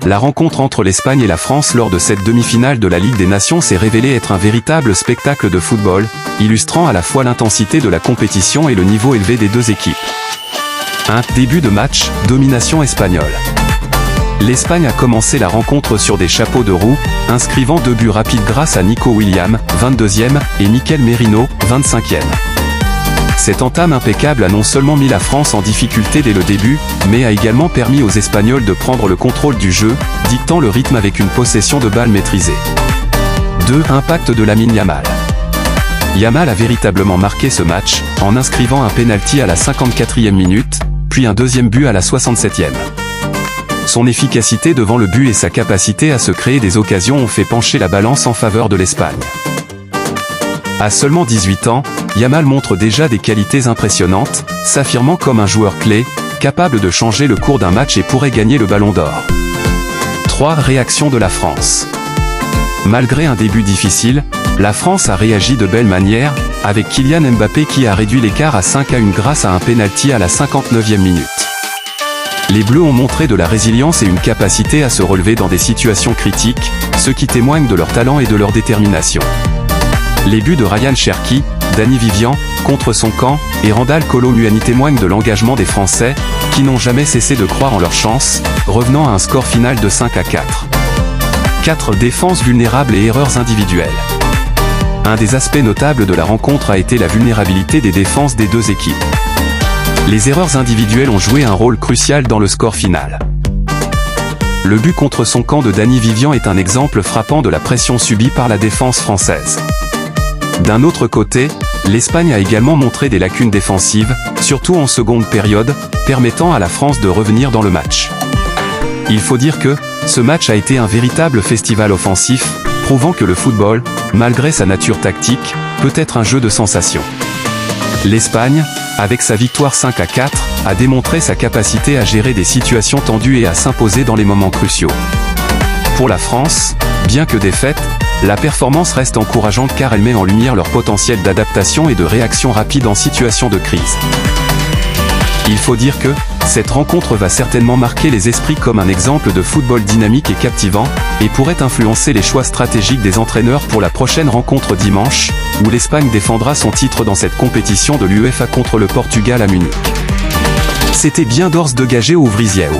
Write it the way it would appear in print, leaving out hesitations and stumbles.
la rencontre entre l'Espagne et la France lors de cette demi-finale de la Ligue des Nations s'est révélée être un véritable spectacle de football, illustrant à la fois l'intensité de la compétition et le niveau élevé des deux équipes. Début de match, domination espagnole. L'Espagne a commencé la rencontre sur des chapeaux de roue, inscrivant 2 buts rapides grâce à Nico Williams, 22e, et Mikel Merino, 25e. Cette entame impeccable a non seulement mis la France en difficulté dès le début, mais a également permis aux Espagnols de prendre le contrôle du jeu, dictant le rythme avec une possession de balle maîtrisée. Impact de Lamine Yamal. Yamal a véritablement marqué ce match, en inscrivant un pénalty à la 54e minute, puis un deuxième but à la 67e. Son efficacité devant le but et sa capacité à se créer des occasions ont fait pencher la balance en faveur de l'Espagne. À seulement 18 ans, Yamal montre déjà des qualités impressionnantes, s'affirmant comme un joueur clé, capable de changer le cours d'un match et pourrait gagner le Ballon d'Or. Réaction de la France. Malgré un début difficile, la France a réagi de belle manière, avec Kylian Mbappé qui a réduit l'écart à 5-1 grâce à un pénalty à la 59e minute. Les Bleus ont montré de la résilience et une capacité à se relever dans des situations critiques, ce qui témoigne de leur talent et de leur détermination. Les buts de Ryan Cherki, Dani Vivian, contre son camp, et Randal Kolo Muani témoignent de l'engagement des Français, qui n'ont jamais cessé de croire en leur chance, revenant à un score final de 5-4. Défenses vulnérables et erreurs individuelles. Un des aspects notables de la rencontre a été la vulnérabilité des défenses des deux équipes. Les erreurs individuelles ont joué un rôle crucial dans le score final. Le but contre son camp de Dani Vivian est un exemple frappant de la pression subie par la défense française. D'un autre côté, l'Espagne a également montré des lacunes défensives, surtout en seconde période, permettant à la France de revenir dans le match. Il faut dire que, ce match a été un véritable festival offensif, prouvant que le football, malgré sa nature tactique, peut être un jeu de sensations. L'Espagne, avec sa victoire 5-4, a démontré sa capacité à gérer des situations tendues et à s'imposer dans les moments cruciaux. Pour la France, bien que défaite, la performance reste encourageante car elle met en lumière leur potentiel d'adaptation et de réaction rapide en situation de crise. Il faut dire que, cette rencontre va certainement marquer les esprits comme un exemple de football dynamique et captivant, et pourrait influencer les choix stratégiques des entraîneurs pour la prochaine rencontre dimanche, où l'Espagne défendra son titre dans cette compétition de l'UEFA contre le Portugal à Munich. C'était bien d'Ors de Gagé au Vrisieo.